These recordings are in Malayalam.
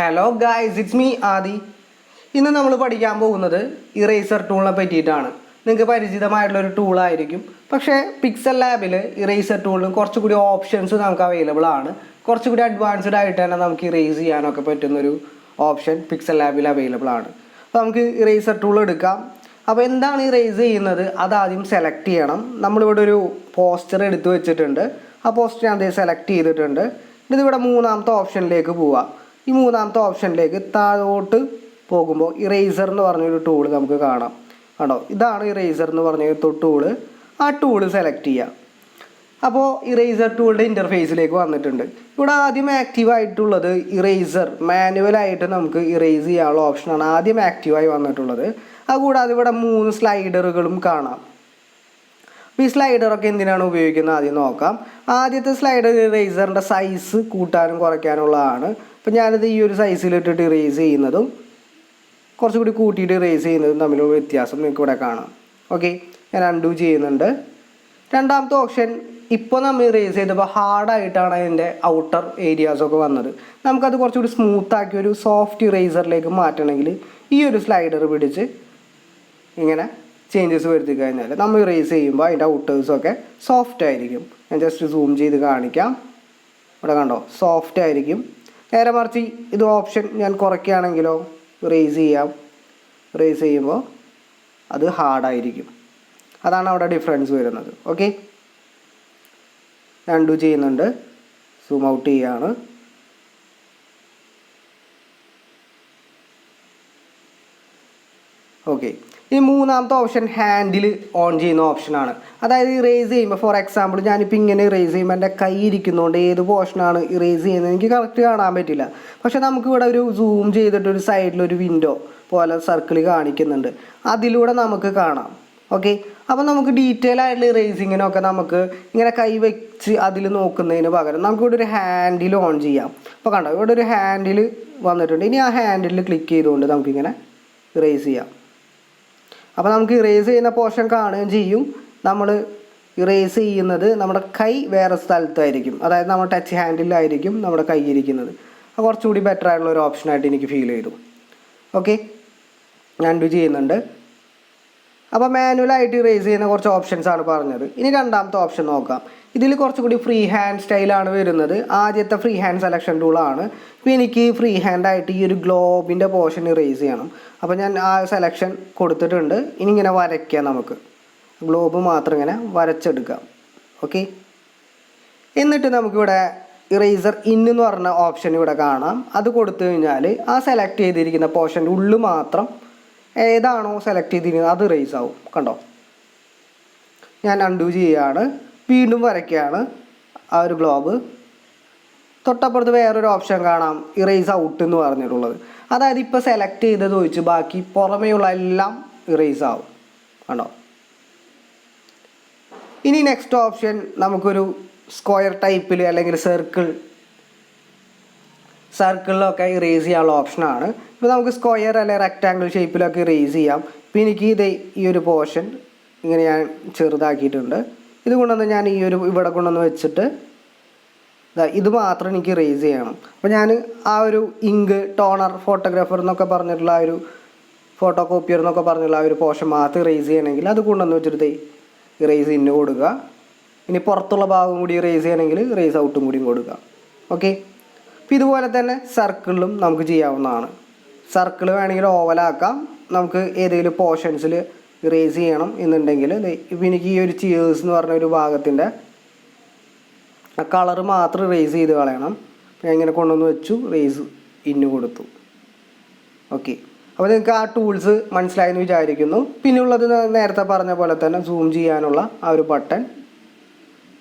ഹലോ ഗായ്സ്, ഇറ്റ്സ് മീ ആദി. ഇന്ന് നമ്മൾ പഠിക്കാൻ പോകുന്നത് ഇറേസർ ടൂളിനെ പറ്റിയിട്ടാണ്. നിങ്ങൾക്ക് പരിചിതമായിട്ടുള്ളൊരു ടൂളായിരിക്കും. പക്ഷേ പിക്സൽ ലാബിൽ ഇറേസർ ടൂളിന് കുറച്ചുകൂടി ഓപ്ഷൻസ് നമുക്ക് അവൈലബിൾ ആണ്. കുറച്ചുകൂടി അഡ്വാൻസ്ഡ് ആയിട്ട് തന്നെ നമുക്ക് ഇറേസ് ചെയ്യാനൊക്കെ പറ്റുന്നൊരു ഓപ്ഷൻ പിക്സൽ ലാബിൽ അവൈലബിൾ ആണ്. അപ്പോൾ നമുക്ക് ഇറേസർ ടൂൾ എടുക്കാം. അപ്പോൾ എന്താണ് ഇറേസ് ചെയ്യുന്നത് അതാദ്യം സെലക്ട് ചെയ്യണം. നമ്മളിവിടെ ഒരു പോസ്റ്റർ എടുത്ത് വെച്ചിട്ടുണ്ട്. ആ പോസ്റ്റർ ഞാൻ സെലക്ട് ചെയ്തിട്ടുണ്ട്. ഇതിവിടെ മൂന്നാമത്തെ ഓപ്ഷനിലേക്ക് പോവാം. ഈ മൂന്നാമത്തെ ഓപ്ഷനിലേക്ക് താഴോട്ട് പോകുമ്പോൾ ഇറേസർ എന്ന് പറഞ്ഞൊരു ടൂൾ നമുക്ക് കാണാം. കണ്ടോ, ഇതാണ് ഇറേസർ എന്ന് പറഞ്ഞ ടൂള്. ആ ടൂള് സെലക്ട് ചെയ്യുക. അപ്പോൾ ഇറേസർ ടൂളിൻ്റെ ഇൻ്റർഫേസിലേക്ക് വന്നിട്ടുണ്ട്. ഇവിടെ ആദ്യം ആക്റ്റീവായിട്ടുള്ളത് ഇറേസർ മാനുവലായിട്ട് നമുക്ക് ഇറേസ് ചെയ്യാനുള്ള ഓപ്ഷനാണ് ആദ്യം ആക്റ്റീവായി വന്നിട്ടുള്ളത്. അതുകൂടാതെ ഇവിടെ 3 സ്ലൈഡറുകളും കാണാം. ഈ സ്ലൈഡറൊക്കെ എന്തിനാണ് ഉപയോഗിക്കുന്നത് ആദ്യം നോക്കാം. ആദ്യത്തെ സ്ലൈഡർ ഇറേസറിൻ്റെ സൈസ് കൂട്ടാനും കുറയ്ക്കാനുള്ളതാണ്. അപ്പോൾ ഞാനിത് ഈ ഒരു സൈസിലിട്ടിട്ട് ഇറേസ് ചെയ്യുന്നതും കുറച്ചുകൂടി കൂട്ടിയിട്ട് ഇറേസ് ചെയ്യുന്നതും തമ്മിലുള്ള വ്യത്യാസം നിങ്ങൾക്ക് ഇവിടെ കാണാം. ഓക്കെ, ഞാൻ അൺഡു ചെയ്യുന്നുണ്ട്. രണ്ടാമത്തെ ഓപ്ഷൻ, ഇപ്പോൾ നമ്മൾ ഇറേസ് ചെയ്തപ്പോൾ ഹാർഡായിട്ടാണ് അതിൻ്റെ ഔട്ടർ ഏരിയാസൊക്കെ വന്നത്. നമുക്കത് കുറച്ചുകൂടി സ്മൂത്താക്കി ഒരു സോഫ്റ്റ് ഇറേസറിലേക്ക് മാറ്റണമെങ്കിൽ ഈ ഒരു സ്ലൈഡർ പിടിച്ച് ഇങ്ങനെ ചേഞ്ചസ് വരുത്തി കഴിഞ്ഞാൽ നമ്മൾ ഇറേസ് ചെയ്യുമ്പോൾ അതിൻ്റെ ഔട്ടേഴ്സൊക്കെ സോഫ്റ്റ് ആയിരിക്കും. ഞാൻ ജസ്റ്റ് സൂം ചെയ്ത് കാണിക്കാം. ഇവിടെ കണ്ടോ, സോഫ്റ്റ് ആയിരിക്കും. നേരെ മറിച്ച് ഇത് ഓപ്ഷൻ ഞാൻ കുറയ്ക്കുകയാണെങ്കിലോ ഇറേസ് ചെയ്യുമ്പോൾ അത് ഹാർഡായിരിക്കും. അതാണ് അവിടെ ഡിഫറൻസ് വരുന്നത്. ഓക്കെ, ഞാൻ അൺഡു ചെയ്യുന്നുണ്ട്, സൂം ഔട്ട് ചെയ്യുകയാണ്. ഓക്കെ, ഈ മൂന്നാമത്തെ ഓപ്ഷൻ ഹാൻഡിൽ ഓൺ ചെയ്യുന്ന ഓപ്ഷനാണ്. അതായത് ഇറേസ് ചെയ്യുമ്പോൾ, ഫോർ എക്സാമ്പിൾ ഞാനിപ്പോൾ ഇങ്ങനെ ഇറേസ് ചെയ്യുമ്പോൾ എൻ്റെ കൈ ഇരിക്കുന്നതുകൊണ്ട് ഏത് പോർഷനാണ് ഇറേസ് ചെയ്യുന്നത് എനിക്ക് കറക്റ്റ് കാണാൻ പറ്റില്ല. പക്ഷേ നമുക്കിവിടെ ഒരു സൂം ചെയ്തിട്ടൊരു സൈഡിലൊരു വിൻഡോ പോലെ സർക്കിൾ കാണിക്കുന്നുണ്ട്. അതിലൂടെ നമുക്ക് കാണാം. ഓക്കെ, അപ്പോൾ നമുക്ക് ഡീറ്റെയിൽ ആയിട്ടുള്ള ഇറേസിങ്ങിനൊക്കെ നമുക്ക് ഇങ്ങനെ കൈ വെച്ച് അതിൽ നോക്കുന്നതിന് പകരം നമുക്കിവിടെ ഒരു ഹാൻഡിൽ ഓൺ ചെയ്യാം. അപ്പോൾ കണ്ടോ, ഇവിടെ ഒരു ഹാൻഡിൽ വന്നിട്ടുണ്ട്. ഇനി ആ ഹാൻഡിൽ ക്ലിക്ക് ചെയ്തുകൊണ്ട് നമുക്കിങ്ങനെ ഇറേസ് ചെയ്യാം. അപ്പോൾ നമുക്ക് ഇറേസ് ചെയ്യുന്ന പോർഷൻ കാണുകയും ചെയ്യും. നമ്മൾ ഇറേസ് ചെയ്യുന്നത് നമ്മുടെ കൈ വേറെ സ്ഥലത്തായിരിക്കും. അതായത് നമ്മൾ ടച്ച് ഹാൻഡിലായിരിക്കും നമ്മുടെ കൈ ഇരിക്കുന്നത്. അത് കുറച്ചുകൂടി ബെറ്റർ ആയിട്ടുള്ള ഒരു ഓപ്ഷനായിട്ട് എനിക്ക് ഫീൽ ചെയ്തു. ഓക്കെ, ഞാൻ ഡു ചെയ്യുന്നുണ്ട്. അപ്പോൾ മാനുവലായിട്ട് ഇറേസ് ചെയ്യുന്ന കുറച്ച് ഓപ്ഷൻസാണ് പറഞ്ഞത്. ഇനി രണ്ടാമത്തെ ഓപ്ഷൻ നോക്കാം. ഇതിൽ കുറച്ചുകൂടി ഫ്രീ ഹാൻഡ് സ്റ്റൈലാണ് വരുന്നത്. ആദ്യത്തെ ഫ്രീ ഹാൻഡ് സെലക്ഷൻ ടൂളാണ്. ഇപ്പോൾ എനിക്ക് ഫ്രീ ഹാൻഡായിട്ട് ഈ ഒരു ഗ്ലോബിൻ്റെ പോർഷൻ ഇറേസ് ചെയ്യണം. അപ്പോൾ ഞാൻ ആ സെലക്ഷൻ കൊടുത്തിട്ടുണ്ട്. ഇനി ഇങ്ങനെ വരയ്ക്കാം. നമുക്ക് ഗ്ലോബ് മാത്രം ഇങ്ങനെ വരച്ചെടുക്കാം. ഓക്കെ, എന്നിട്ട് നമുക്കിവിടെ ഇറേസർ എന്ന് പറഞ്ഞ ഓപ്ഷൻ ഇവിടെ കാണാം. അത് കൊടുത്തു കഴിഞ്ഞാൽ ആ സെലക്ട് ചെയ്തിരിക്കുന്ന പോർഷൻ്റെ ഉള്ളിൽ മാത്രം ഏതാണോ സെലക്ട് ചെയ്തിരിക്കുന്നത് അത് ഇറേസ് ആവും. കണ്ടോ, ഞാൻ അൺഡു ചെയ്യുകയാണ്, വീണ്ടും വരയ്ക്കുകയാണ് ആ ഒരു ഗ്ലോബ്. തൊട്ടപ്പുറത്ത് വേറൊരു ഓപ്ഷൻ കാണാം, ഇറേസ് ഔട്ട് എന്ന് പറഞ്ഞിട്ടുള്ളത്. അതായത് ഇപ്പോൾ സെലക്ട് ചെയ്തത് ഒഴിച്ച് ബാക്കി പുറമേയുള്ള എല്ലാം ഇറേസ് ആവും. കണ്ടോ, ഇനി നെക്സ്റ്റ് ഓപ്ഷൻ നമുക്കൊരു സ്ക്വയർ ടൈപ്പിൽ അല്ലെങ്കിൽ സർക്കിളിലൊക്കെ ഇറേസ് ചെയ്യാനുള്ള ഓപ്ഷനാണ്. ഇപ്പോൾ നമുക്ക് സ്ക്വയർ അല്ലെങ്കിൽ റെക്റ്റാങ്കിൾ ഷേപ്പിലൊക്കെ ഇറേസ് ചെയ്യാം. ഇപ്പോൾ എനിക്ക് ഈ ഒരു പോർഷൻ ഇങ്ങനെ ഞാൻ ചെറുതാക്കിയിട്ടുണ്ട്. ഇത് കൊണ്ടുവന്ന് ഞാൻ ഇവിടെ കൊണ്ടുവന്ന് വെച്ചിട്ട് ഇത് മാത്രം എനിക്ക് ഇറേസ് ചെയ്യണം. അപ്പോൾ ഞാൻ ആ ഒരു ഇങ്ക് ടോണർ ഫോട്ടോഗ്രാഫർ എന്നൊക്കെ പറഞ്ഞിട്ടുള്ള ആ ഒരു ഫോട്ടോ കോപ്പിയർ എന്നൊക്കെ പറഞ്ഞിട്ടുള്ള ആ ഒരു പോർഷൻ മാത്രം ഇറേസ് ചെയ്യണമെങ്കിൽ അത് കൊണ്ടുവന്ന് വെച്ചിട്ട് ഇറേസ് ഇന്ന് കൊടുക്കുക. ഇനി പുറത്തുള്ള ഭാഗം കൂടി ഇറേസ് ചെയ്യണമെങ്കിൽ ഇറേസ് ഔട്ടും കൂടിയും കൊടുക്കുക. ഓക്കെ, അപ്പോൾ ഇതുപോലെ തന്നെ സർക്കിളിലും നമുക്ക് ചെയ്യാവുന്നതാണ്. സർക്കിൾ വേണമെങ്കിൽ ഓവലാക്കാം. നമുക്ക് ഏതെങ്കിലും പോർഷൻസിൽ ഇറേസ് ചെയ്യണം എന്നുണ്ടെങ്കിൽ ഇപ്പോൾ എനിക്ക് ഈ ഒരു ചിയേഴ്സ് എന്ന് പറഞ്ഞ ഒരു ഭാഗത്തിൻ്റെ ആ കളറ് മാത്രം ഇറേസ് ചെയ്ത് കളയണം. ഞാൻ ഇങ്ങനെ കൊണ്ടുവന്ന് വെച്ചു, ഇറേസ് ഇന്ന് കൊടുത്തു. ഓക്കെ, അപ്പോൾ നിങ്ങൾക്ക് ആ ടൂൾസ് മനസ്സിലായെന്ന് വിചാരിക്കുന്നു. പിന്നെയുള്ളത് നേരത്തെ പറഞ്ഞ പോലെ തന്നെ സൂം ചെയ്യാനുള്ള ആ ഒരു ബട്ടൺ,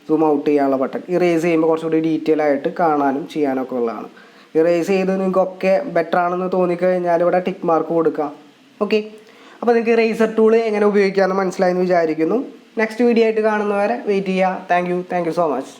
സൂം ഔട്ട് ചെയ്യാനുള്ള ബട്ടൺ. ഇറേസ് ചെയ്യുമ്പോൾ കുറച്ചുകൂടി ഡീറ്റെയിൽ ആയിട്ട് കാണാനും ചെയ്യാനൊക്കെ ഉള്ളതാണ്. ഇറേസ് ചെയ്ത് നിങ്ങൾക്കൊക്കെ ബെറ്റർ ആണെന്ന് തോന്നിക്കഴിഞ്ഞാൽ ഇവിടെ ടിക്ക് മാർക്ക് കൊടുക്കാം. ഓക്കെ, അപ്പോൾ നിങ്ങൾക്ക് ഇറേസർ ടൂൾ എങ്ങനെ ഉപയോഗിക്കാമെന്ന് മനസ്സിലായെന്ന് വിചാരിക്കുന്നു. നെക്സ്റ്റ് വീഡിയോ ആയിട്ട് കാണുന്നവരെ വെയിറ്റ് ചെയ്യുക. Thank you so much.